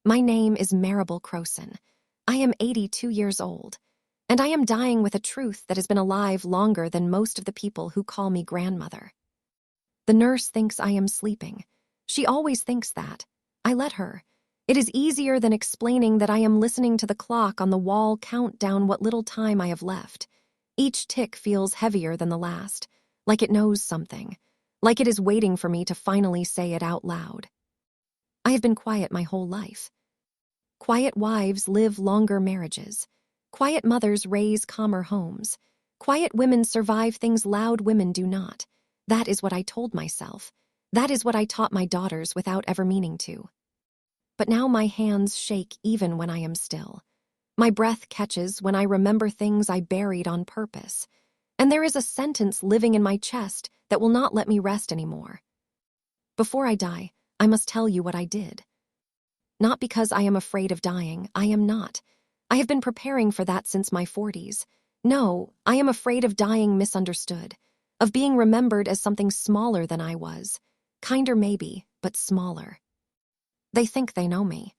My name is Maribel Croson. I am 82 years old, and I am dying with a truth that has been alive longer than most of the people who call me grandmother. The nurse thinks I am sleeping. She always thinks that. I let her. It is easier than explaining that I am listening to the clock on the wall count down what little time I have left. Each tick feels heavier than the last, like it knows something, like it is waiting for me to finally say it out loud. I have been quiet my whole life. Quiet wives live longer marriages. Quiet mothers raise calmer homes. Quiet women survive things loud women do not. That is what I told myself. That is what I taught my daughters without ever meaning to. But now my hands shake even when I am still. My breath catches when I remember things I buried on purpose. And there is a sentence living in my chest that will not let me rest anymore. Before I die, I must tell you what I did. Not because I am afraid of dying, I am not. I have been preparing for that since my 40s. No, I am afraid of dying misunderstood, of being remembered as something smaller than I was. Kinder maybe, but smaller. They think they know me.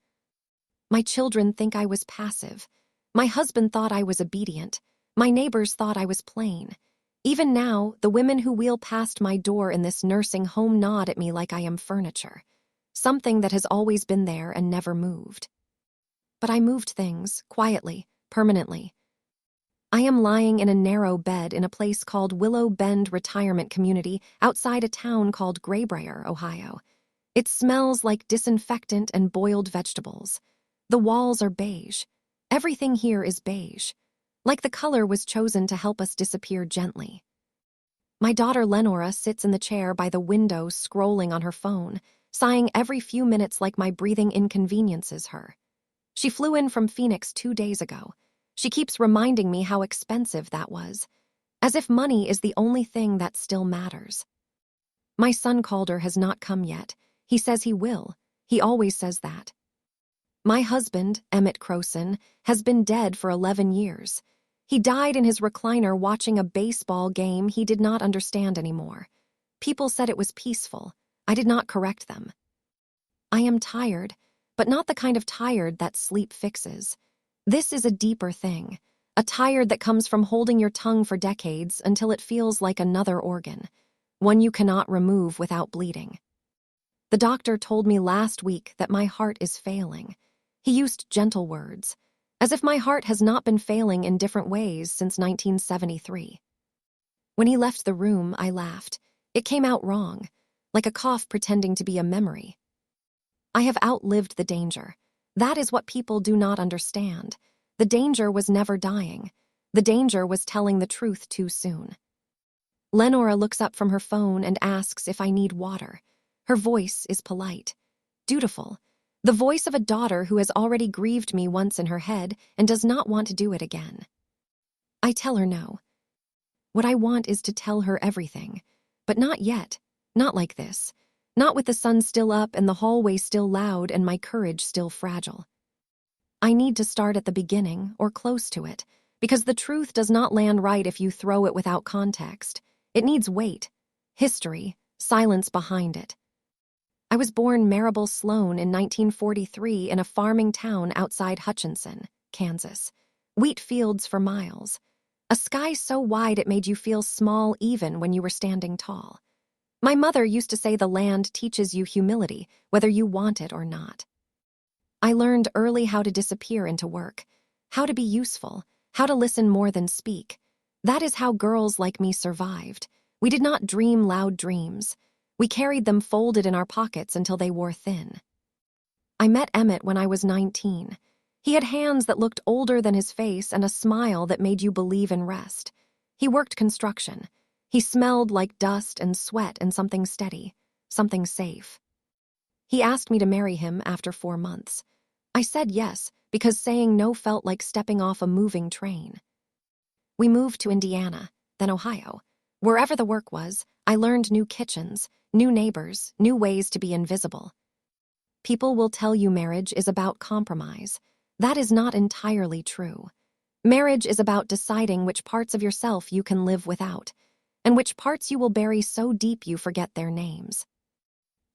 My children think I was passive. My husband thought I was obedient. My neighbors thought I was plain. Even now, the women who wheel past my door in this nursing home nod at me like I am furniture. Something that has always been there and never moved. But I moved things, quietly, permanently. I am lying in a narrow bed in a place called Willow Bend Retirement Community outside a town called Graybrier, Ohio. It smells like disinfectant and boiled vegetables. The walls are beige. Everything here is beige. Like the color was chosen to help us disappear gently. My daughter Lenora sits in the chair by the window scrolling on her phone, sighing every few minutes like my breathing inconveniences her. She flew in from Phoenix 2 days ago. She keeps reminding me how expensive that was, as if money is the only thing that still matters. My son Calder has not come yet. He says he will. He always says that. My husband, Emmett Croson, has been dead for 11 years. He died in his recliner watching a baseball game he did not understand anymore. People said it was peaceful. I did not correct them. I am tired, but not the kind of tired that sleep fixes. This is a deeper thing, a tired that comes from holding your tongue for decades until it feels like another organ, one you cannot remove without bleeding. The doctor told me last week that my heart is failing. He used gentle words, as if my heart has not been failing in different ways since 1973. When he left the room, I laughed. It came out wrong, like a cough pretending to be a memory. I have outlived the danger. That is what people do not understand. The danger was never dying. The danger was telling the truth too soon. Lenora looks up from her phone and asks if I need water. Her voice is polite, dutiful, the voice of a daughter who has already grieved me once in her head and does not want to do it again. I tell her no. What I want is to tell her everything, but not yet, not like this, not with the sun still up and the hallway still loud and my courage still fragile. I need to start at the beginning or close to it, because the truth does not land right if you throw it without context. It needs weight, history, silence behind it. I was born Maribel Sloan in 1943 in a farming town outside Hutchinson, Kansas. Wheat fields for miles. A sky so wide it made you feel small even when you were standing tall. My mother used to say the land teaches you humility, whether you want it or not. I learned early how to disappear into work, how to be useful, how to listen more than speak. That is how girls like me survived. We did not dream loud dreams. We carried them folded in our pockets until they wore thin. I met Emmett when I was 19. He had hands that looked older than his face and a smile that made you believe in rest. He worked construction. He smelled like dust and sweat and something steady, something safe. He asked me to marry him after 4 months. I said yes, because saying no felt like stepping off a moving train. We moved to Indiana, then Ohio. Wherever the work was, I learned new kitchens, new neighbors, new ways to be invisible. People will tell you marriage is about compromise. That is not entirely true. Marriage is about deciding which parts of yourself you can live without, and which parts you will bury so deep you forget their names.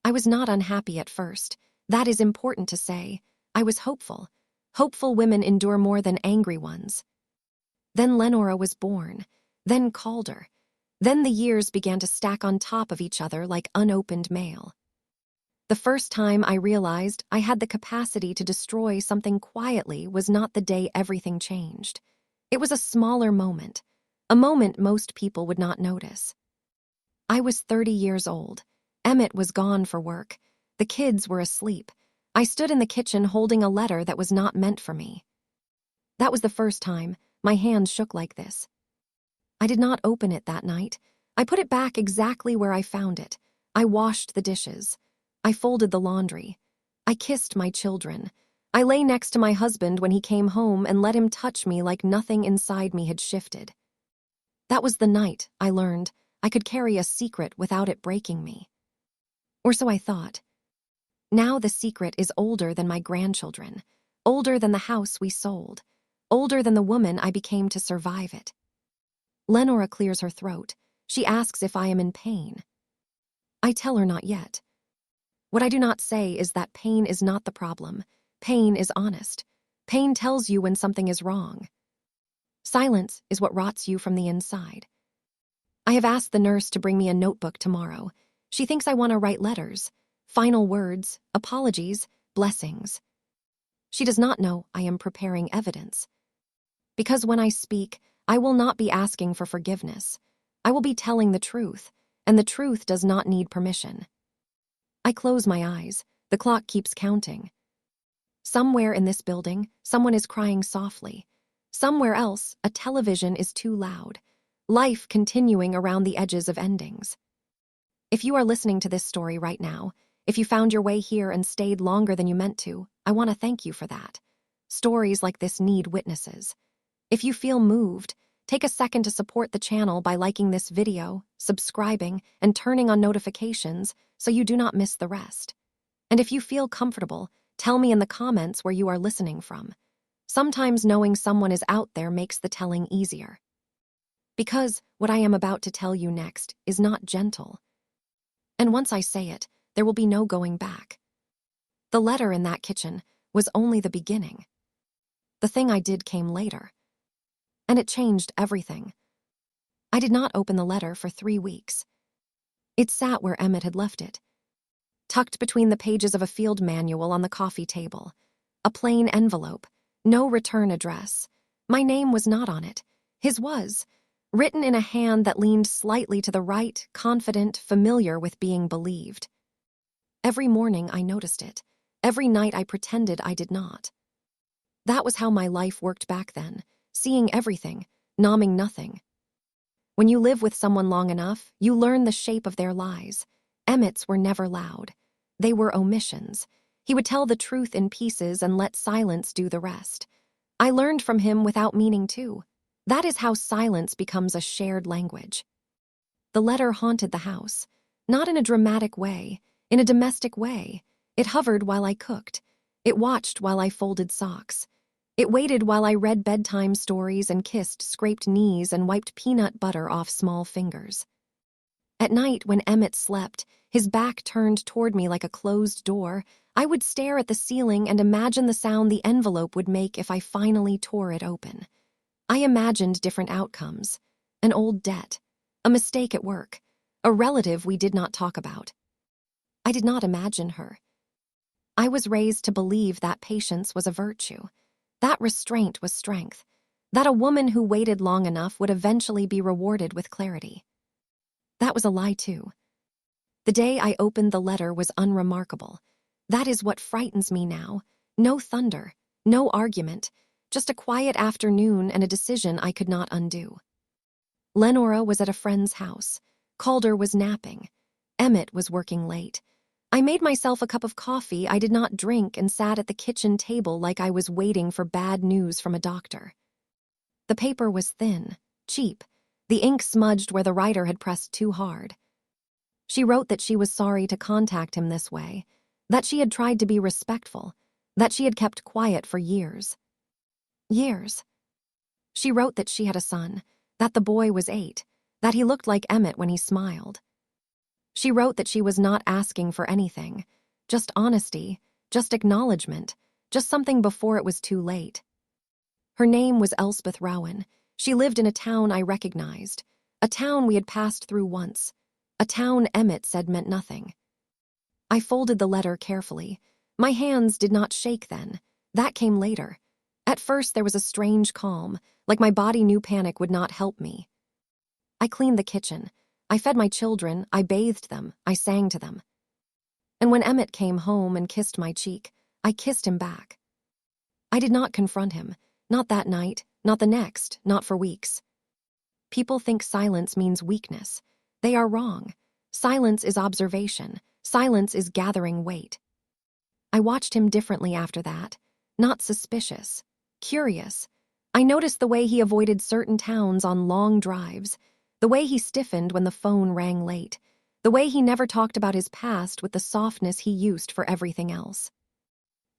I was not unhappy at first. That is important to say. I was hopeful. Hopeful women endure more than angry ones. Then Lenora was born. Then Calder. Then the years began to stack on top of each other like unopened mail. The first time I realized I had the capacity to destroy something quietly was not the day everything changed. It was a smaller moment, a moment most people would not notice. I was 30 years old. Emmett was gone for work. The kids were asleep. I stood in the kitchen holding a letter that was not meant for me. That was the first time my hands shook like this. I did not open it that night. I put it back exactly where I found it. I washed the dishes. I folded the laundry. I kissed my children. I lay next to my husband when he came home and let him touch me like nothing inside me had shifted. That was the night I learned I could carry a secret without it breaking me. Or so I thought. Now the secret is older than my grandchildren, older than the house we sold, older than the woman I became to survive it. Lenora clears her throat. She asks if I am in pain. I tell her not yet. What I do not say is that pain is not the problem. Pain is honest. Pain tells you when something is wrong. Silence is what rots you from the inside. I have asked the nurse to bring me a notebook tomorrow. She thinks I want to write letters, final words, apologies, blessings. She does not know I am preparing evidence. Because when I speak, I will not be asking for forgiveness. I will be telling the truth, and the truth does not need permission. I close my eyes. The clock keeps counting. Somewhere in this building, someone is crying softly. Somewhere else, a television is too loud. Life continuing around the edges of endings. If you are listening to this story right now, if you found your way here and stayed longer than you meant to, I want to thank you for that. Stories like this need witnesses. If you feel moved, take a second to support the channel by liking this video, subscribing, and turning on notifications so you do not miss the rest. And if you feel comfortable, tell me in the comments where you are listening from. Sometimes knowing someone is out there makes the telling easier. Because what I am about to tell you next is not gentle. And once I say it, there will be no going back. The letter in that kitchen was only the beginning. The thing I did came later. And it changed everything. I did not open the letter for 3 weeks. It sat where Emmett had left it, tucked between the pages of a field manual on the coffee table. A plain envelope, no return address. My name was not on it. His was, written in a hand that leaned slightly to the right, confident, familiar with being believed. Every morning I noticed it. Every night I pretended I did not. That was how my life worked back then, seeing everything, nomming nothing. When you live with someone long enough, you learn the shape of their lies. Emmett's were never loud. They were omissions. He would tell the truth in pieces and let silence do the rest. I learned from him without meaning to. That is how silence becomes a shared language. The letter haunted the house, not in a dramatic way, in a domestic way. It hovered while I cooked. It watched while I folded socks. It waited while I read bedtime stories and kissed scraped knees and wiped peanut butter off small fingers. At night, when Emmett slept, his back turned toward me like a closed door, I would stare at the ceiling and imagine the sound the envelope would make if I finally tore it open. I imagined different outcomes. An old debt, a mistake at work, a relative we did not talk about. I did not imagine her. I was raised to believe that patience was a virtue. That restraint was strength, that a woman who waited long enough would eventually be rewarded with clarity. That was a lie, too. The day I opened the letter was unremarkable. That is what frightens me now. No thunder, no argument, just a quiet afternoon and a decision I could not undo. Lenora was at a friend's house. Calder was napping. Emmett was working late. I made myself a cup of coffee I did not drink and sat at the kitchen table like I was waiting for bad news from a doctor. The paper was thin, cheap. The ink smudged where the writer had pressed too hard. She wrote that she was sorry to contact him this way, that she had tried to be respectful, that she had kept quiet for years. Years. She wrote that she had a son, that the boy was 8, that he looked like Emmett when he smiled. She wrote that she was not asking for anything, just honesty, just acknowledgement, just something before it was too late. Her name was Elspeth Rowan. She lived in a town I recognized, a town we had passed through once, a town Emmett said meant nothing. I folded the letter carefully. My hands did not shake then. That came later. At first there was a strange calm, like my body knew panic would not help me. I cleaned the kitchen. I fed my children, I bathed them, I sang to them. And when Emmett came home and kissed my cheek, I kissed him back. I did not confront him, not that night, not the next, not for weeks. People think silence means weakness. They are wrong. Silence is observation. Silence is gathering weight. I watched him differently after that, not suspicious, curious. I noticed the way he avoided certain towns on long drives, the way he stiffened when the phone rang late, the way he never talked about his past with the softness he used for everything else.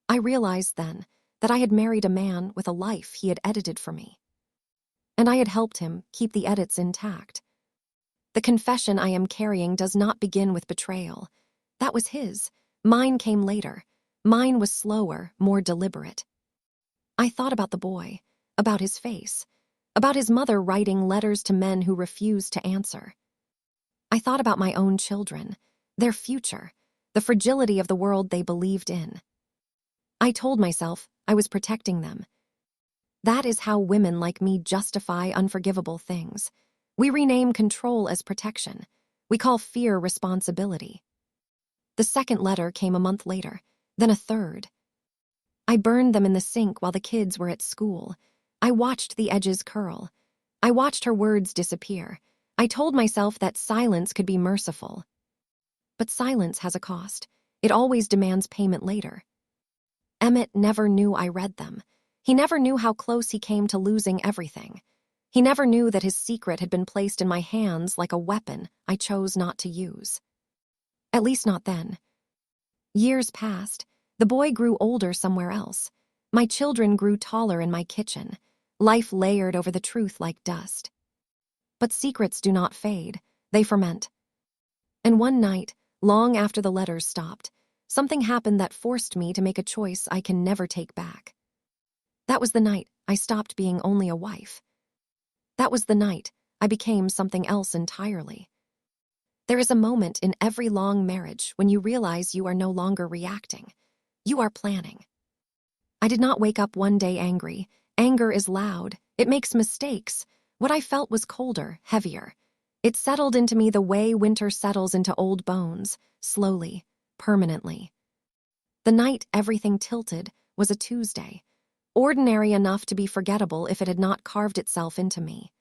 I realized then that I had married a man with a life he had edited for me. And I had helped him keep the edits intact. The confession I am carrying does not begin with betrayal. That was his. Mine came later. Mine was slower, more deliberate. I thought about the boy, about his face, about his mother writing letters to men who refused to answer. I thought about my own children, their future, the fragility of the world they believed in. I told myself I was protecting them. That is how women like me justify unforgivable things. We rename control as protection. We call fear responsibility. The second letter came a month later, then a third. I burned them in the sink while the kids were at school. I watched the edges curl. I watched her words disappear. I told myself that silence could be merciful. But silence has a cost. It always demands payment later. Emmett never knew I read them. He never knew how close he came to losing everything. He never knew that his secret had been placed in my hands like a weapon I chose not to use. At least not then. Years passed. The boy grew older somewhere else. My children grew taller in my kitchen. Life layered over the truth like dust. But secrets do not fade. They ferment. And one night, long after the letters stopped, something happened that forced me to make a choice I can never take back. That was the night I stopped being only a wife. That was the night I became something else entirely. There is a moment in every long marriage when you realize you are no longer reacting. You are planning. I did not wake up one day angry. Anger is loud. It makes mistakes. What I felt was colder, heavier. It settled into me the way winter settles into old bones, slowly, permanently. The night everything tilted was a Tuesday, ordinary enough to be forgettable if it had not carved itself into me.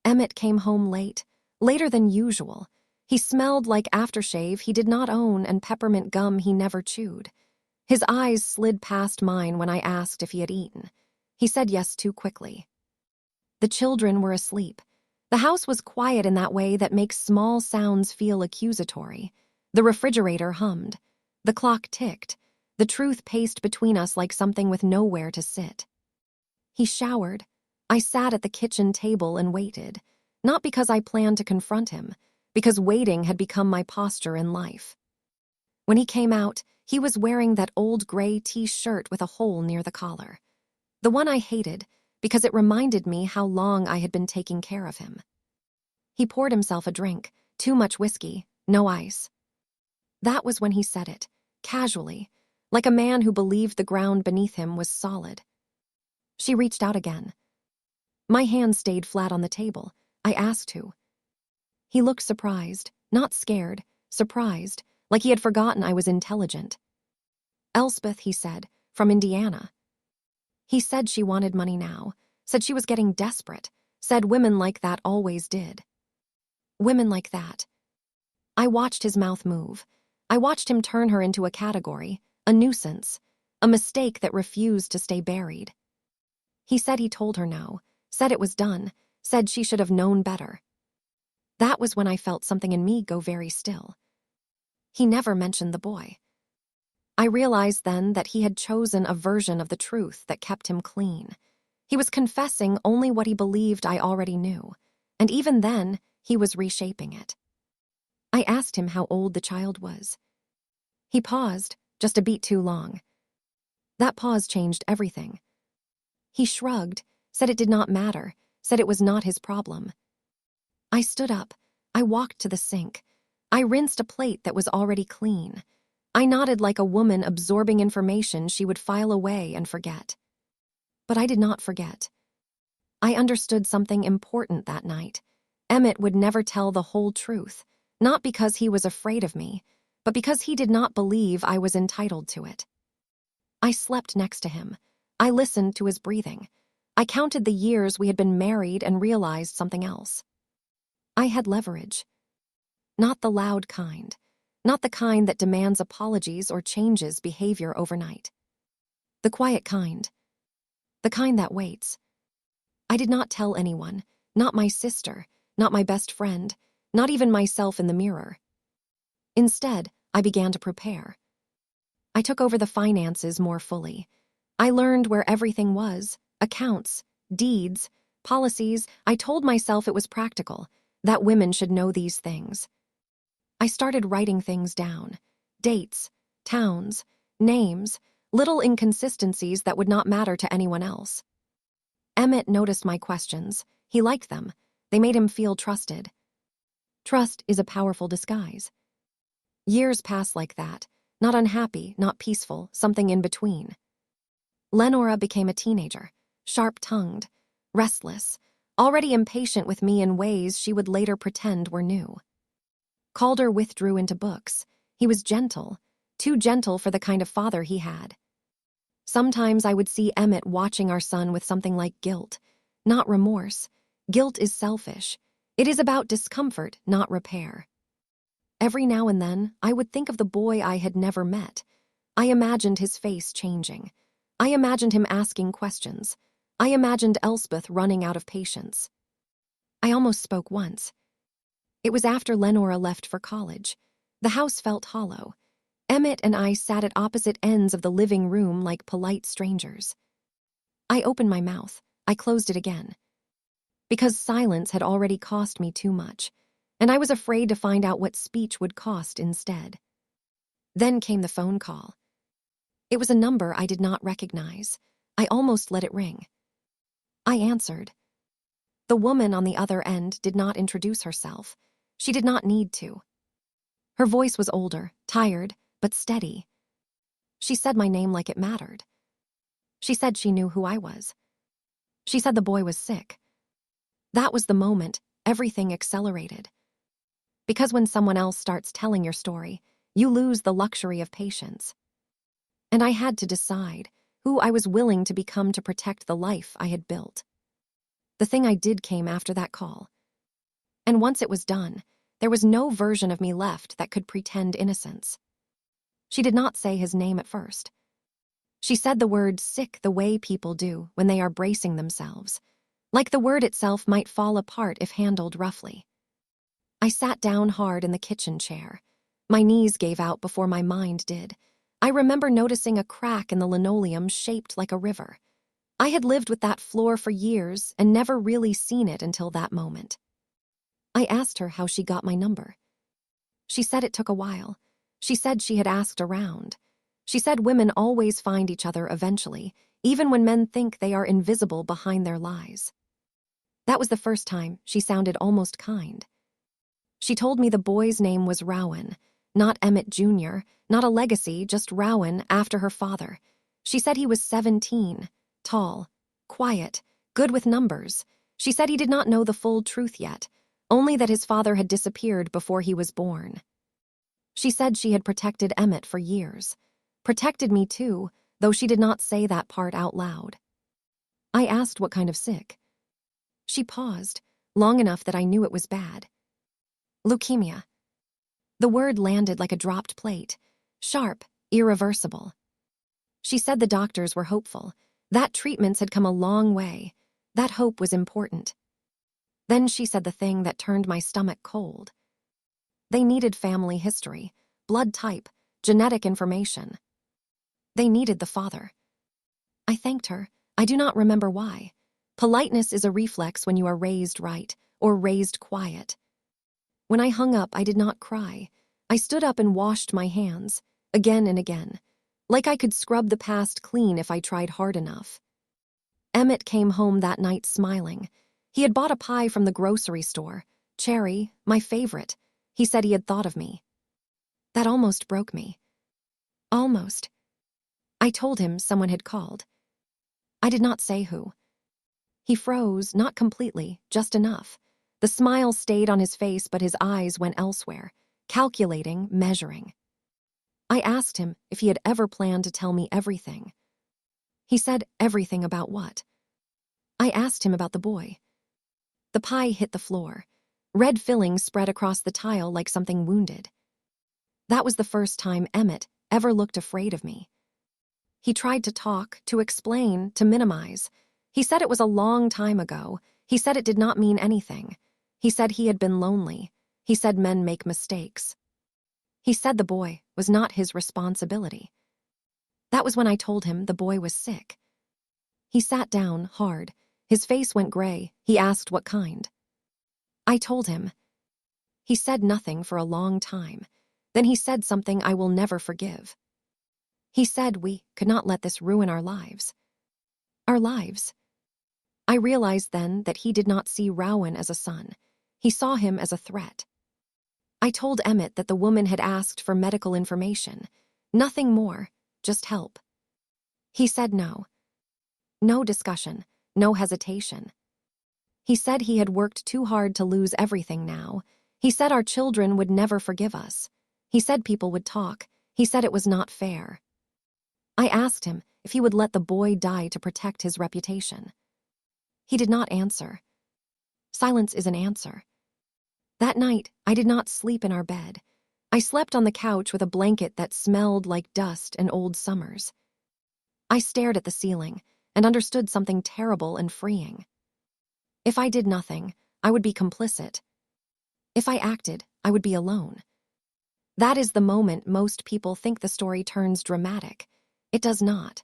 Emmett came home late, later than usual. He smelled like aftershave he did not own and peppermint gum he never chewed. His eyes slid past mine when I asked if he had eaten. He said yes too quickly. The children were asleep. The house was quiet in that way that makes small sounds feel accusatory. The refrigerator hummed. The clock ticked. The truth paced between us like something with nowhere to sit. He showered. I sat at the kitchen table and waited, not because I planned to confront him, because waiting had become my posture in life. When he came out, he was wearing that old gray T-shirt with a hole near the collar. The one I hated, because it reminded me how long I had been taking care of him. He poured himself a drink, too much whiskey, no ice. That was when he said it, casually, like a man who believed the ground beneath him was solid. She reached out again. My hand stayed flat on the table. I asked who. He looked surprised, not scared, surprised, like he had forgotten I was intelligent. Elspeth, he said, from Indiana. He said she wanted money now, said she was getting desperate, said women like that always did. Women like that. I watched his mouth move. I watched him turn her into a category, a nuisance, a mistake that refused to stay buried. He said he told her no, said it was done, said she should have known better. That was when I felt something in me go very still. He never mentioned the boy. I realized then that he had chosen a version of the truth that kept him clean. He was confessing only what he believed I already knew, and even then, he was reshaping it. I asked him how old the child was. He paused, just a beat too long. That pause changed everything. He shrugged, said it did not matter, said it was not his problem. I stood up. I walked to the sink. I rinsed a plate that was already clean. I nodded like a woman absorbing information she would file away and forget. But I did not forget. I understood something important that night. Emmett would never tell the whole truth, not because he was afraid of me, but because he did not believe I was entitled to it. I slept next to him. I listened to his breathing. I counted the years we had been married and realized something else. I had leverage. Not the loud kind. Not the kind that demands apologies or changes behavior overnight. The quiet kind. The kind that waits. I did not tell anyone, not my sister, not my best friend, not even myself in the mirror. Instead, I began to prepare. I took over the finances more fully. I learned where everything was, accounts, deeds, policies. I told myself it was practical, that women should know these things. I started writing things down, dates, towns, names, little inconsistencies that would not matter to anyone else. Emmett noticed my questions. He liked them. They made him feel trusted. Trust is a powerful disguise. Years passed like that, not unhappy, not peaceful, something in between. Lenora became a teenager, sharp-tongued, restless, already impatient with me in ways she would later pretend were new. Calder withdrew into books. He was gentle, too gentle for the kind of father he had. Sometimes I would see Emmett watching our son with something like guilt, not remorse. Guilt is selfish. It is about discomfort, not repair. Every now and then, I would think of the boy I had never met. I imagined his face changing. I imagined him asking questions. I imagined Elspeth running out of patience. I almost spoke once. It was after Lenora left for college. The house felt hollow. Emmett and I sat at opposite ends of the living room like polite strangers. I opened my mouth. I closed it again. Because silence had already cost me too much, and I was afraid to find out what speech would cost instead. Then came the phone call. It was a number I did not recognize. I almost let it ring. I answered. The woman on the other end did not introduce herself. She did not need to. Her voice was older, tired, but steady. She said my name like it mattered. She said she knew who I was. She said the boy was sick. That was the moment everything accelerated. Because when someone else starts telling your story, you lose the luxury of patience. And I had to decide who I was willing to become to protect the life I had built. The thing I did came after that call. And once it was done, there was no version of me left that could pretend innocence. She did not say his name at first. She said the word sick the way people do when they are bracing themselves, like the word itself might fall apart if handled roughly. I sat down hard in the kitchen chair. My knees gave out before my mind did. I remember noticing a crack in the linoleum shaped like a river. I had lived with that floor for years and never really seen it until that moment. I asked her how she got my number. She said it took a while. She said she had asked around. She said women always find each other eventually, even when men think they are invisible behind their lies. That was the first time she sounded almost kind. She told me the boy's name was Rowan, not Emmett Jr., not a legacy, just Rowan after her father. She said he was 17, tall, quiet, good with numbers. She said he did not know the full truth yet, only that his father had disappeared before he was born. She said she had protected Emmett for years. Protected me too, though she did not say that part out loud. I asked what kind of sick. She paused, long enough that I knew it was bad. Leukemia. The word landed like a dropped plate, sharp, irreversible. She said the doctors were hopeful, that treatments had come a long way, that hope was important. Then she said the thing that turned my stomach cold. They needed family history, blood type, genetic information. They needed the father. I thanked her. I do not remember why. Politeness is a reflex when you are raised right, or raised quiet. When I hung up, I did not cry. I stood up and washed my hands, again and again. like I could scrub the past clean if I tried hard enough. Emmett came home that night smiling. He had bought a pie from the grocery store. Cherry, my favorite. He said he had thought of me. That almost broke me. Almost. I told him someone had called. I did not say who. He froze, not completely, just enough. The smile stayed on his face, but his eyes went elsewhere, calculating, measuring. I asked him if he had ever planned to tell me everything. He said everything about what? I asked him about the boy. The pie hit the floor. Red fillings spread across the tile like something wounded. That was the first time Emmett ever looked afraid of me. He tried to talk, to explain, to minimize. He said it was a long time ago. He said it did not mean anything. He said he had been lonely. He said men make mistakes. He said the boy was not his responsibility. That was when I told him the boy was sick. He sat down, hard. His face went gray. He asked what kind. I told him. He said nothing for a long time. Then he said something I will never forgive. He said we could not let this ruin our lives. Our lives. I realized then that he did not see Rowan as a son. He saw him as a threat. I told Emmett that the woman had asked for medical information. Nothing more, just help. He said no. No discussion, no hesitation. He said he had worked too hard to lose everything now. He said our children would never forgive us. He said people would talk. He said it was not fair. I asked him if he would let the boy die to protect his reputation. He did not answer. Silence is an answer. That night, I did not sleep in our bed. I slept on the couch with a blanket that smelled like dust and old summers. I stared at the ceiling and understood something terrible and freeing. If I did nothing, I would be complicit. If I acted, I would be alone. That is the moment most people think the story turns dramatic. It does not.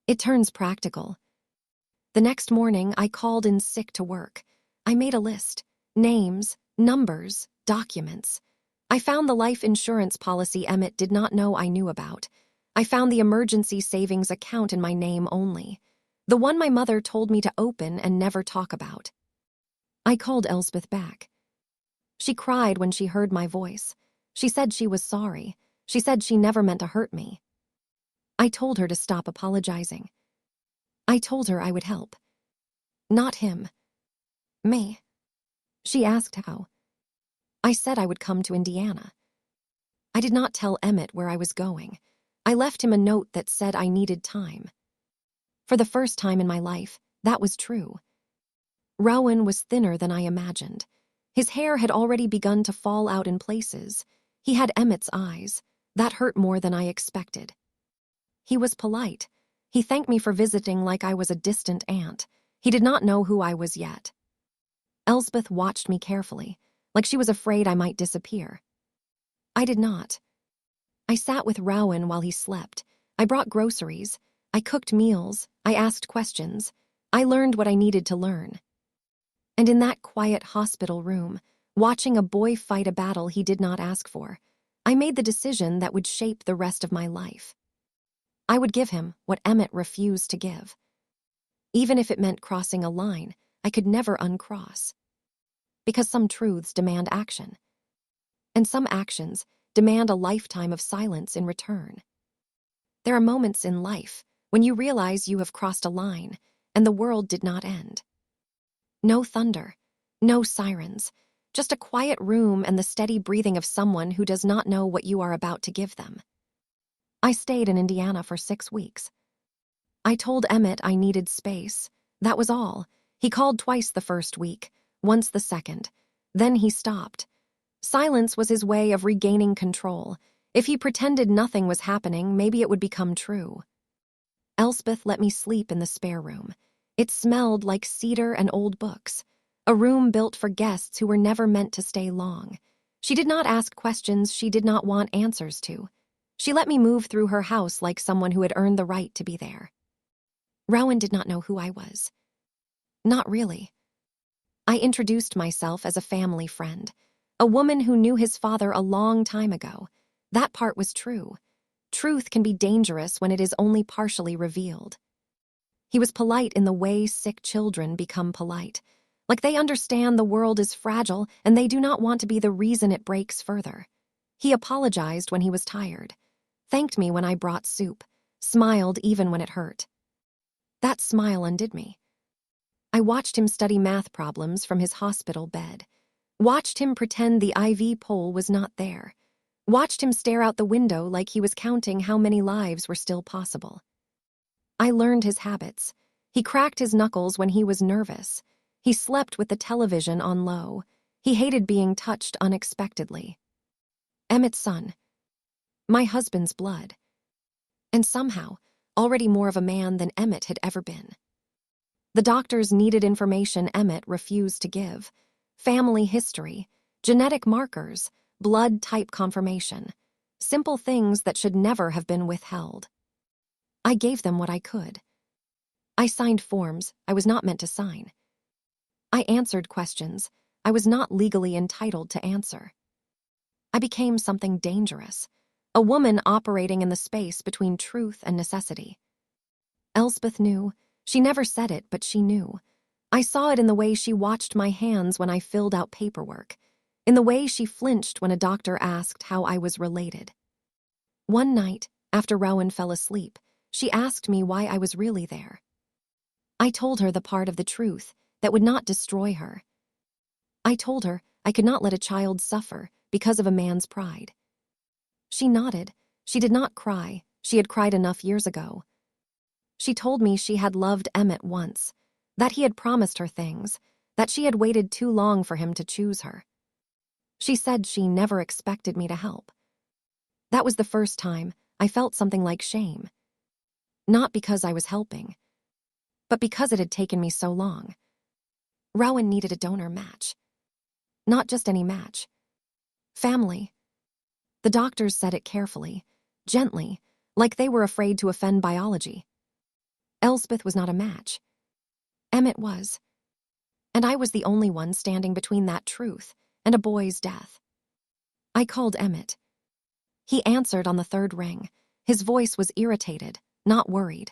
It turns practical. The next morning, I called in sick to work. I made a list. Names, numbers, documents. I found the life insurance policy Emmett did not know I knew about. I found the emergency savings account in my name only. The one my mother told me to open and never talk about. I called Elspeth back. She cried when she heard my voice. She said she was sorry. She said she never meant to hurt me. I told her to stop apologizing. I told her I would help. Not him. Me. She asked how. I said I would come to Indiana. I did not tell Emmett where I was going. I left him a note that said I needed time. For the first time in my life, that was true. Rowan was thinner than I imagined. His hair had already begun to fall out in places. He had Emmett's eyes. That hurt more than I expected. He was polite. He thanked me for visiting like I was a distant aunt. He did not know who I was yet. Elspeth watched me carefully, like she was afraid I might disappear. I did not. I sat with Rowan while he slept. I brought groceries. I cooked meals. I asked questions. I learned what I needed to learn. And in that quiet hospital room, watching a boy fight a battle he did not ask for, I made the decision that would shape the rest of my life. I would give him what Emmett refused to give. Even if it meant crossing a line I could never uncross. Because some truths demand action. And some actions demand a lifetime of silence in return. There are moments in life when you realize you have crossed a line and the world did not end. No thunder, no sirens, just a quiet room and the steady breathing of someone who does not know what you are about to give them. I stayed in Indiana for 6 weeks. I told Emmett I needed space. That was all. He called twice the first week, once the second. Then he stopped. Silence was his way of regaining control. If he pretended nothing was happening, maybe it would become true. Elspeth let me sleep in the spare room. It smelled like cedar and old books, a room built for guests who were never meant to stay long. She did not ask questions she did not want answers to. She let me move through her house like someone who had earned the right to be there. Rowan did not know who I was. Not really. I introduced myself as a family friend, a woman who knew his father a long time ago. That part was true. Truth can be dangerous when it is only partially revealed. He was polite in the way sick children become polite, like they understand the world is fragile and they do not want to be the reason it breaks further. He apologized when he was tired, thanked me when I brought soup, smiled even when it hurt. That smile undid me. I watched him study math problems from his hospital bed, watched him pretend the IV pole was not there, watched him stare out the window like he was counting how many lives were still possible. I learned his habits. He cracked his knuckles when he was nervous. He slept with the television on low. He hated being touched unexpectedly. Emmett's son. My husband's blood. And somehow, already more of a man than Emmett had ever been. The doctors needed information Emmett refused to give. Family history, genetic markers, blood type confirmation. Simple things that should never have been withheld. I gave them what I could. I signed forms I was not meant to sign. I answered questions I was not legally entitled to answer. I became something dangerous, a woman operating in the space between truth and necessity. Elspeth knew. She never said it, but she knew. I saw it in the way she watched my hands when I filled out paperwork, in the way she flinched when a doctor asked how I was related. One night, after Rowan fell asleep, she asked me why I was really there. I told her the part of the truth that would not destroy her. I told her I could not let a child suffer because of a man's pride. She nodded. She did not cry. She had cried enough years ago. She told me she had loved Emmett once, that he had promised her things, that she had waited too long for him to choose her. She said she never expected me to help. That was the first time I felt something like shame. Not because I was helping, but because it had taken me so long. Rowan needed a donor match. Not just any match. Family. The doctors said it carefully, gently, like they were afraid to offend biology. Elspeth was not a match. Emmett was. And I was the only one standing between that truth and a boy's death. I called Emmett. He answered on the third ring. His voice was irritated, not worried.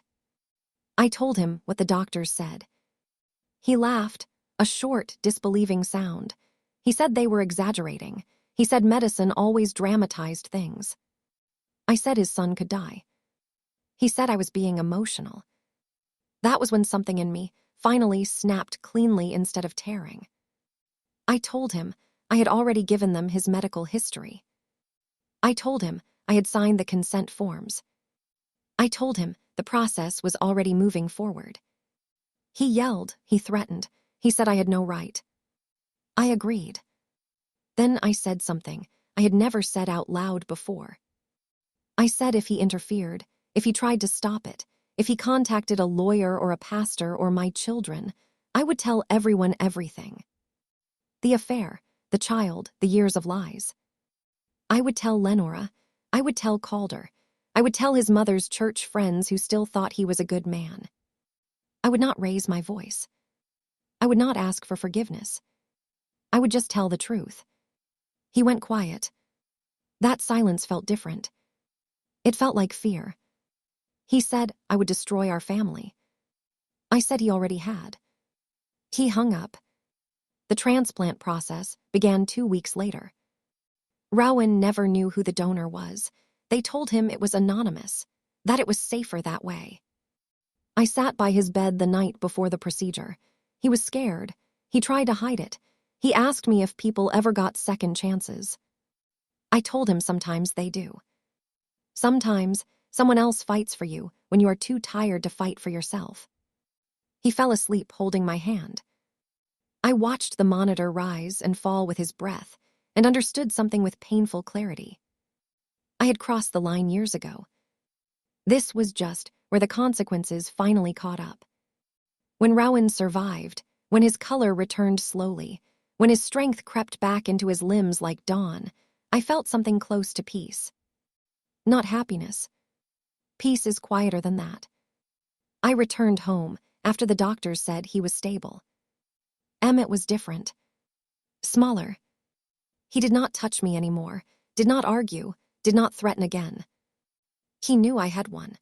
I told him what the doctors said. He laughed, a short, disbelieving sound. He said they were exaggerating. He said medicine always dramatized things. I said his son could die. He said I was being emotional. That was when something in me finally snapped cleanly instead of tearing. I told him I had already given them his medical history. I told him I had signed the consent forms. I told him the process was already moving forward. He yelled, he threatened, he said I had no right. I agreed. Then I said something I had never said out loud before. I said if he interfered, if he tried to stop it, if he contacted a lawyer or a pastor or my children, I would tell everyone everything. The affair, the child, the years of lies. I would tell Lenora. I would tell Calder. I would tell his mother's church friends who still thought he was a good man. I would not raise my voice. I would not ask for forgiveness. I would just tell the truth. He went quiet. That silence felt different. It felt like fear. He said I would destroy our family. I said he already had. He hung up. The transplant process began 2 weeks later. Rowan never knew who the donor was. They told him it was anonymous, that it was safer that way. I sat by his bed the night before the procedure. He was scared. He tried to hide it. He asked me if people ever got second chances. I told him sometimes they do. Sometimes someone else fights for you when you are too tired to fight for yourself. He fell asleep holding my hand. I watched the monitor rise and fall with his breath and understood something with painful clarity. I had crossed the line years ago. This was just where the consequences finally caught up. When Rowan survived, when his color returned slowly, when his strength crept back into his limbs like dawn, I felt something close to peace. Not happiness. Peace is quieter than that. I returned home after the doctors said he was stable. Emmett was different. Smaller. He did not touch me anymore, did not argue, did not threaten again. He knew I had won.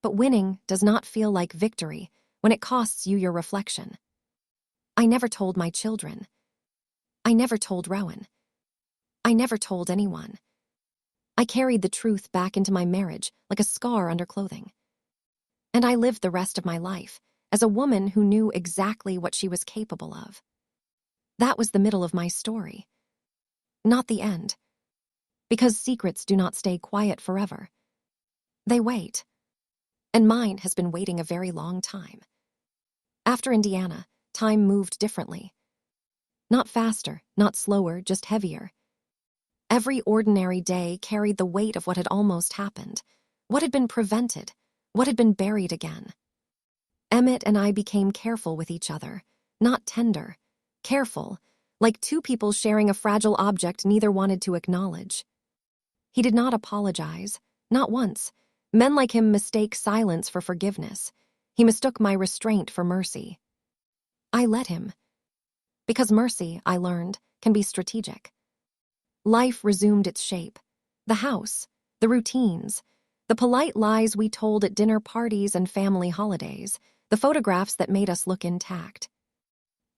But winning does not feel like victory when it costs you your reflection. I never told my children. I never told Rowan. I never told anyone. I carried the truth back into my marriage like a scar under clothing. And I lived the rest of my life as a woman who knew exactly what she was capable of. That was the middle of my story. Not the end. Because secrets do not stay quiet forever. They wait. And mine has been waiting a very long time. After Indiana, time moved differently. Not faster, not slower, just heavier. Every ordinary day carried the weight of what had almost happened, what had been prevented, what had been buried again. Emmett and I became careful with each other, not tender, careful, like two people sharing a fragile object neither wanted to acknowledge. He did not apologize, not once. Men like him mistake silence for forgiveness. He mistook my restraint for mercy. I let him. Because mercy, I learned, can be strategic. Life resumed its shape. The house, the routines, the polite lies we told at dinner parties and family holidays, the photographs that made us look intact.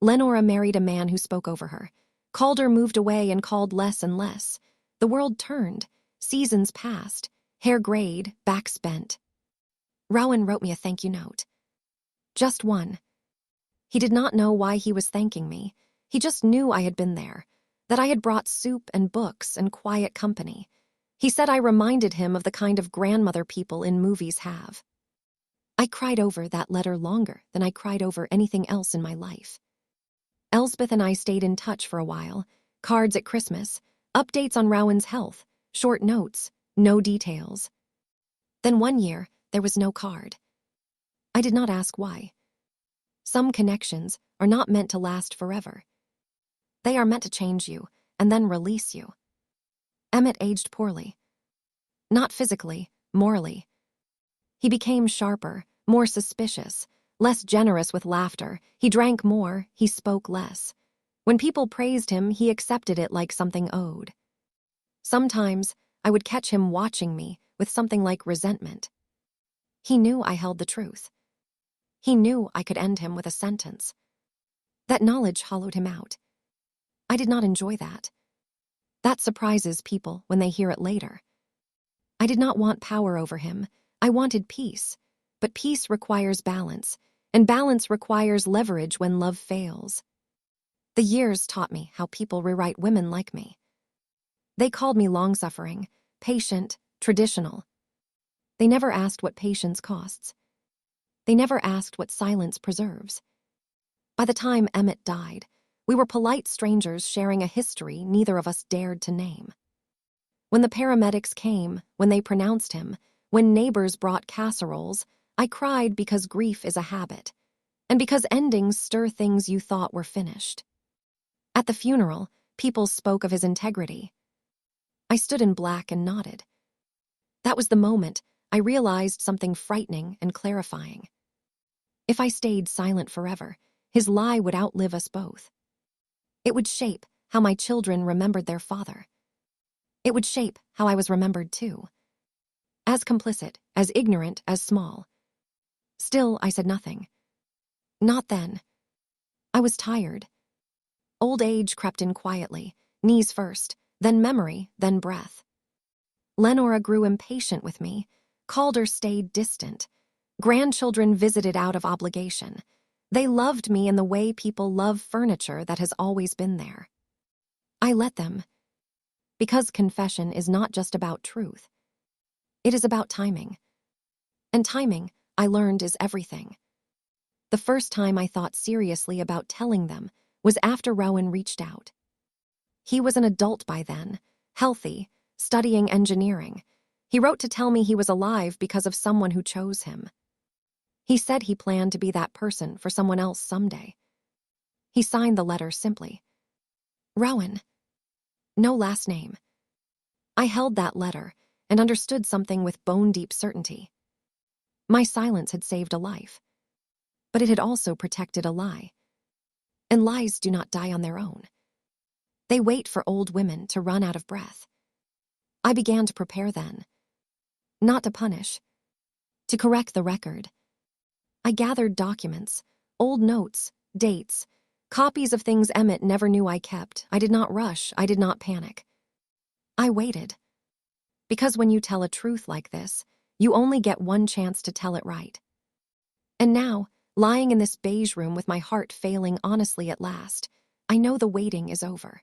Lenora married a man who spoke over her. Calder moved away and called less and less. The world turned. Seasons passed. Hair grayed, backs bent. Rowan wrote me a thank you note. Just one. He did not know why he was thanking me. He just knew I had been there, that I had brought soup and books and quiet company. He said I reminded him of the kind of grandmother people in movies have. I cried over that letter longer than I cried over anything else in my life. Elspeth and I stayed in touch for a while, cards at Christmas, updates on Rowan's health, short notes, no details. Then one year, there was no card. I did not ask why. Some connections are not meant to last forever. They are meant to change you and then release you. Emmett aged poorly. Not physically, morally. He became sharper, more suspicious, less generous with laughter. He drank more, he spoke less. When people praised him, he accepted it like something owed. Sometimes, I would catch him watching me with something like resentment. He knew I held the truth. He knew I could end him with a sentence. That knowledge hollowed him out. I did not enjoy that. That surprises people when they hear it later. I did not want power over him. I wanted peace. But peace requires balance, and balance requires leverage when love fails. The years taught me how people rewrite women like me. They called me long-suffering, patient, traditional. They never asked what patience costs. They never asked what silence preserves. By the time Emmett died, we were polite strangers sharing a history neither of us dared to name. When the paramedics came, when they pronounced him, when neighbors brought casseroles, I cried because grief is a habit, and because endings stir things you thought were finished. At the funeral, people spoke of his integrity. I stood in black and nodded. That was the moment I realized something frightening and clarifying. If I stayed silent forever, his lie would outlive us both. It would shape how my children remembered their father. It would shape how I was remembered too. As complicit, as ignorant, as small. Still, I said nothing. Not then. I was tired. Old age crept in quietly, knees first, then memory, then breath. Lenora grew impatient with me. Calder stayed distant. Grandchildren visited out of obligation. They loved me in the way people love furniture that has always been there. I let them. Because confession is not just about truth. It is about timing. And timing, I learned, is everything. The first time I thought seriously about telling them was after Rowan reached out. He was an adult by then, healthy, studying engineering. He wrote to tell me he was alive because of someone who chose him. He said he planned to be that person for someone else someday. He signed the letter simply. Rowan. No last name. I held that letter and understood something with bone-deep certainty. My silence had saved a life, but it had also protected a lie. And lies do not die on their own. They wait for old women to run out of breath. I began to prepare then. not to punish, to correct the record. I gathered documents, old notes, dates, copies of things Emmett never knew I kept. I did not rush, I did not panic. I waited. Because when you tell a truth like this, you only get one chance to tell it right. And now, lying in this beige room with my heart failing honestly at last, I know the waiting is over.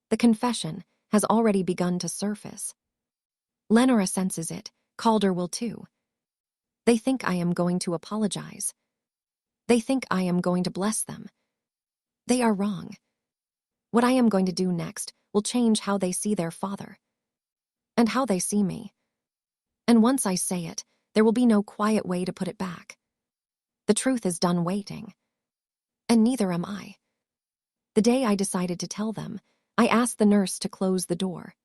The confession has already begun to surface. Lenora senses it, Calder will too. They think I am going to apologize. They think I am going to bless them. They are wrong. What I am going to do next will change how they see their father. And how they see me. And once I say it, there will be no quiet way to put it back. The truth is done waiting. And neither am I. The day I decided to tell them, I asked the nurse to close the door.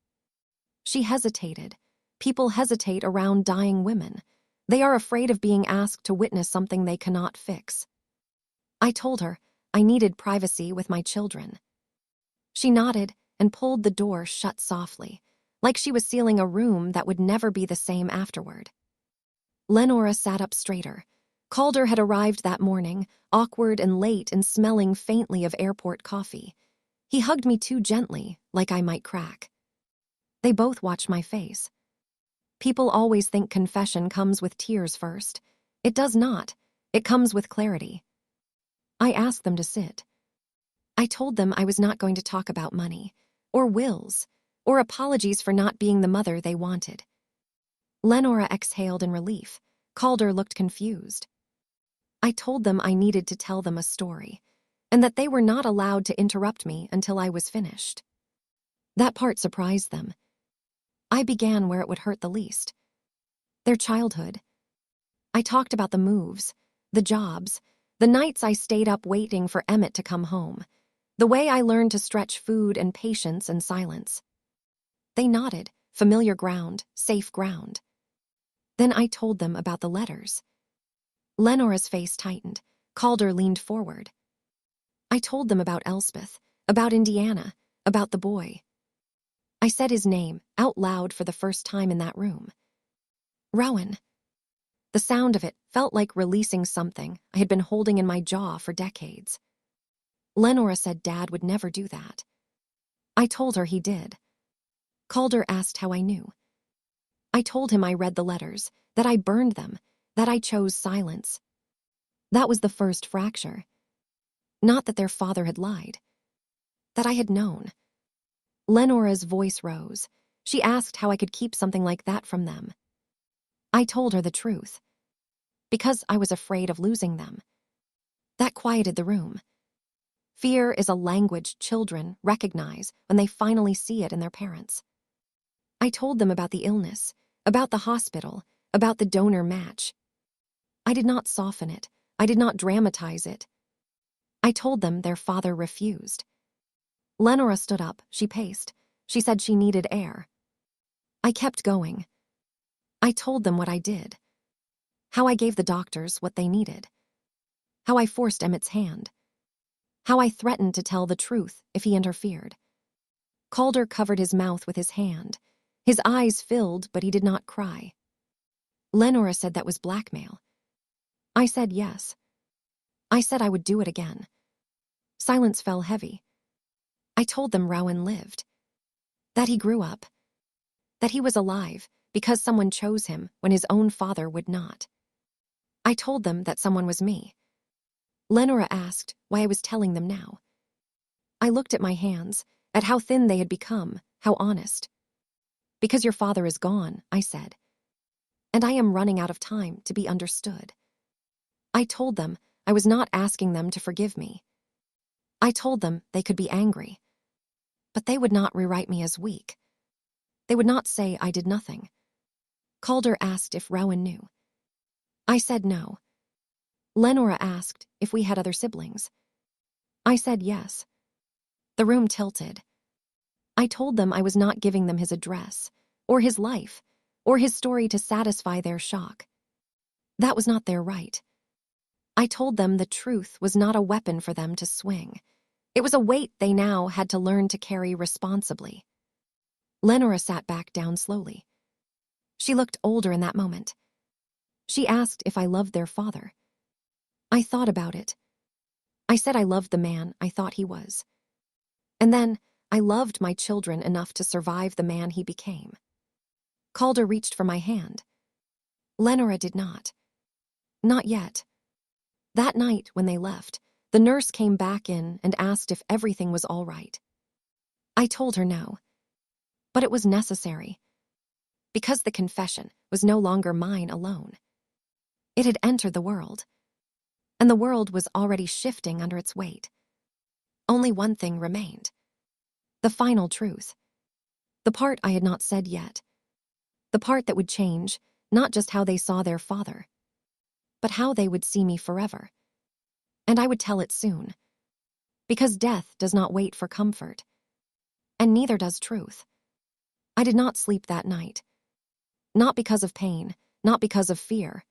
She hesitated. People hesitate around dying women. They are afraid of being asked to witness something they cannot fix. I told her I needed privacy with my children. She nodded and pulled the door shut softly, like she was sealing a room that would never be the same afterward. Lenora sat up straighter. Calder had arrived that morning, awkward and late and smelling faintly of airport coffee. He hugged me too gently, like I might crack. They both watched my face. People always think confession comes with tears first. It does not. It comes with clarity. I asked them to sit. I told them I was not going to talk about money, or wills, or apologies for not being the mother they wanted. Lenora exhaled in relief. Calder looked confused. I told them I needed to tell them a story, and that they were not allowed to interrupt me until I was finished. That part surprised them. I began where it would hurt the least. Their childhood. I talked about the moves, the jobs, the nights I stayed up waiting for Emmett to come home, the way I learned to stretch food and patience and silence. They nodded, familiar ground, safe ground. Then I told them about the letters. Lenora's face tightened. Calder leaned forward. I told them about Elspeth, about Indiana, about the boy. I said his name, out loud for the first time in that room. Rowan. The sound of it felt like releasing something I had been holding in my jaw for decades. Lenora said Dad would never do that. I told her he did. Calder asked how I knew. I told him I read the letters, that I burned them, that I chose silence. That was the first fracture. Not that their father had lied. That I had known. Lenora's voice rose. She asked how I could keep something like that from them. I told her the truth. Because I was afraid of losing them. That quieted the room. Fear is a language children recognize when they finally see it in their parents. I told them about the illness, about the hospital, about the donor match. I did not soften it. I did not dramatize it. I told them their father refused. Lenora stood up. She paced. She said she needed air. I kept going. I told them what I did. How I gave the doctors what they needed. How I forced Emmett's hand. How I threatened to tell the truth if he interfered. Calder covered his mouth with his hand. His eyes filled, but he did not cry. Lenora said that was blackmail. I said yes. I said I would do it again. Silence fell heavy. I told them Rowan lived. That he grew up. That he was alive because someone chose him when his own father would not. I told them that someone was me. Lenora asked why I was telling them now. I looked at my hands, at how thin they had become, how honest. Because your father is gone, I said. And I am running out of time to be understood. I told them I was not asking them to forgive me. I told them they could be angry. But they would not rewrite me as weak. They would not say I did nothing. Calder asked if Rowan knew. I said no. Lenora asked if we had other siblings. I said yes. The room tilted. I told them I was not giving them his address, or his life, or his story to satisfy their shock. That was not their right. I told them the truth was not a weapon for them to swing. It was a weight they now had to learn to carry responsibly. Lenora sat back down slowly. She looked older in that moment. She asked if I loved their father. I thought about it. I said I loved the man I thought he was. And then, I loved my children enough to survive the man he became. Calder reached for my hand. Lenora did not. Not yet. That night, when they left, the nurse came back in and asked if everything was all right. I told her no. But it was necessary. Because the confession was no longer mine alone. It had entered the world. And the world was already shifting under its weight. Only one thing remained. The final truth. The part I had not said yet. The part that would change, not just how they saw their father, but how they would see me forever. And I would tell it soon. Because death does not wait for comfort. And neither does truth. I did not sleep that night. Not because of pain, not because of fear.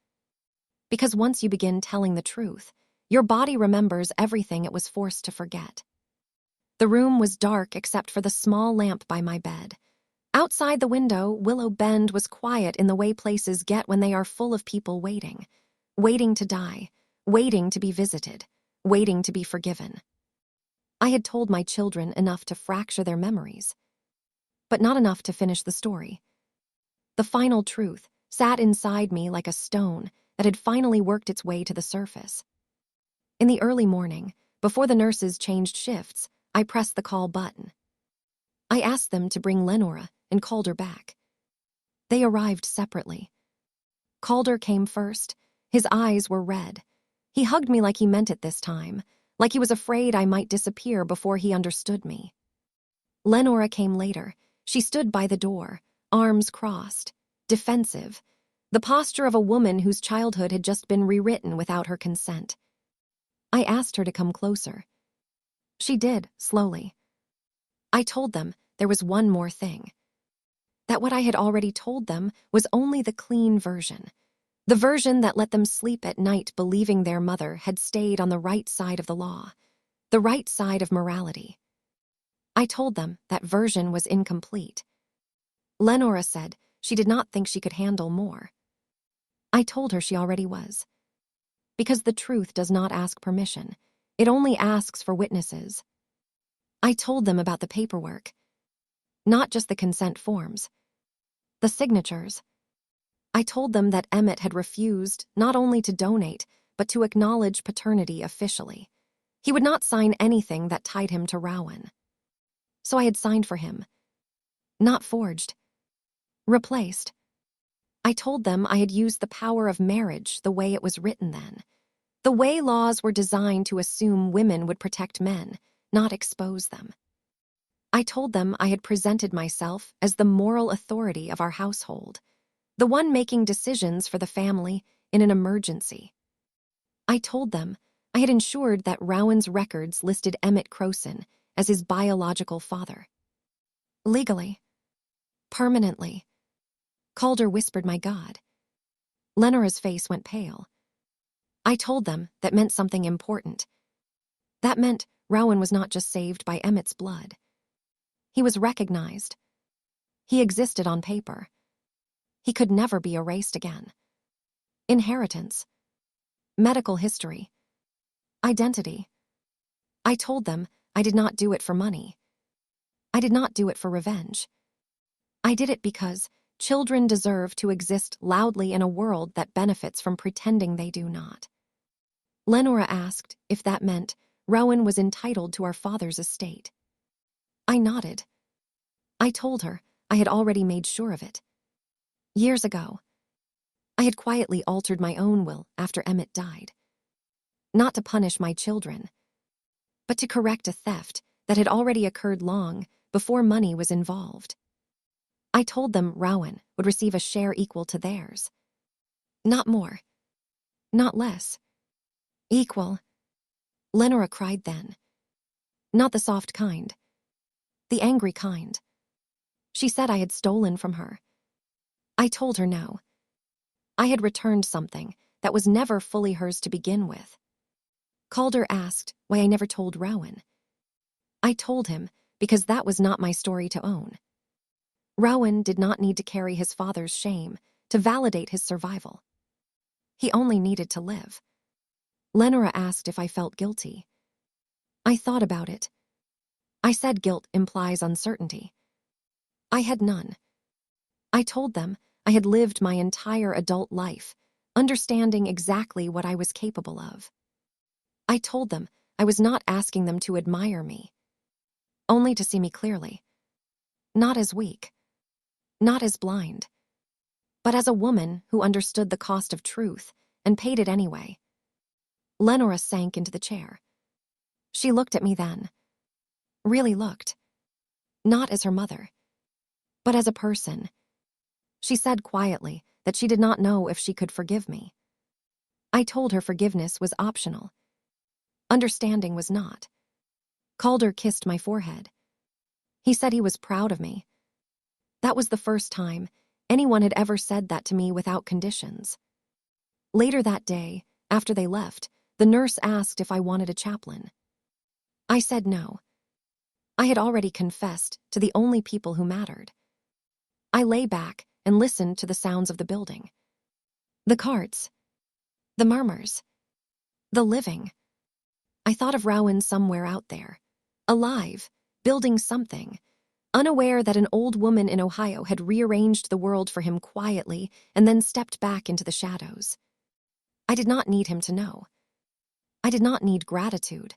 Because once you begin telling the truth, your body remembers everything it was forced to forget. The room was dark except for the small lamp by my bed. Outside the window, Willow Bend was quiet in the way places get when they are full of people waiting. Waiting to die, waiting to be visited, waiting to be forgiven. I had told my children enough to fracture their memories, but not enough to finish the story. The final truth sat inside me like a stone that had finally worked its way to the surface. In the early morning, before the nurses changed shifts, I pressed the call button. I asked them to bring Lenora and Calder back. They arrived separately. Calder came first. His eyes were red. He hugged me like he meant it this time, like he was afraid I might disappear before he understood me. Lenora came later. She stood by the door, arms crossed, defensive, the posture of a woman whose childhood had just been rewritten without her consent. I asked her to come closer. She did, slowly. I told them there was one more thing. That what I had already told them was only the clean version. The version that let them sleep at night believing their mother had stayed on the right side of the law, the right side of morality. I told them that version was incomplete. Lenora said she did not think she could handle more. I told her she already was. Because the truth does not ask permission. It only asks for witnesses. I told them about the paperwork. Not just the consent forms. The signatures. I told them that Emmett had refused not only to donate, but to acknowledge paternity officially. He would not sign anything that tied him to Rowan. So I had signed for him. Not forged. Replaced. I told them I had used the power of marriage the way it was written then. The way laws were designed to assume women would protect men, not expose them. I told them I had presented myself as the moral authority of our household, the one making decisions for the family in an emergency. I told them I had ensured that Rowan's records listed Emmett Croson as his biological father. Legally. Permanently. Calder whispered, "My God." Lenora's face went pale. I told them that meant something important. That meant Rowan was not just saved by Emmett's blood. He was recognized. He existed on paper. He could never be erased again. Inheritance. Medical history. Identity. I told them I did not do it for money. I did not do it for revenge. I did it because children deserve to exist loudly in a world that benefits from pretending they do not. Lenora asked if that meant Rowan was entitled to our father's estate. I nodded. I told her I had already made sure of it. Years ago, I had quietly altered my own will after Emmett died. Not to punish my children, but to correct a theft that had already occurred long before money was involved. I told them Rowan would receive a share equal to theirs. Not more. Not less. Equal. Lenora cried then. Not the soft kind. The angry kind. She said I had stolen from her. I told her no. I had returned something that was never fully hers to begin with. Calder asked why I never told Rowan. I told him because that was not my story to own. Rowan did not need to carry his father's shame to validate his survival. He only needed to live. Lenora asked if I felt guilty. I thought about it. I said guilt implies uncertainty. I had none. I told them I had lived my entire adult life, understanding exactly what I was capable of. I told them I was not asking them to admire me, only to see me clearly. Not as weak, not as blind, but as a woman who understood the cost of truth and paid it anyway. Lenora sank into the chair. She looked at me then. Really looked. Not as her mother, but as a person. She said quietly that she did not know if she could forgive me. I told her forgiveness was optional. Understanding was not. Calder kissed my forehead. He said he was proud of me. That was the first time anyone had ever said that to me without conditions. Later that day, after they left, the nurse asked if I wanted a chaplain. I said no. I had already confessed to the only people who mattered. I lay back and listened to the sounds of the building. The carts. The murmurs. The living. I thought of Rowan somewhere out there, alive, building something, unaware that an old woman in Ohio had rearranged the world for him quietly and then stepped back into the shadows. I did not need him to know. I did not need gratitude.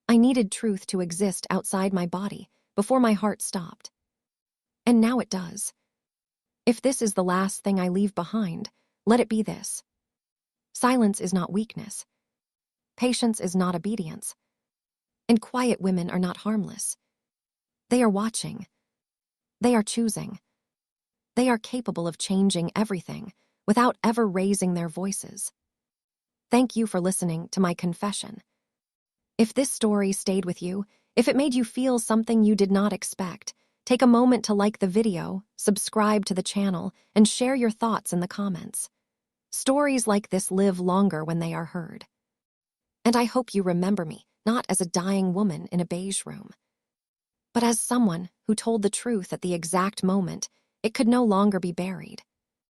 I needed truth to exist outside my body before my heart stopped. And now it does. If this is the last thing I leave behind, let it be this. Silence is not weakness. Patience is not obedience. And quiet women are not harmless. They are watching. They are choosing. They are capable of changing everything without ever raising their voices. Thank you for listening to my confession. If this story stayed with you, if it made you feel something you did not expect, take a moment to like the video, subscribe to the channel, and share your thoughts in the comments. Stories like this live longer when they are heard. And I hope you remember me, not as a dying woman in a beige room, but as someone who told the truth at the exact moment it could no longer be buried.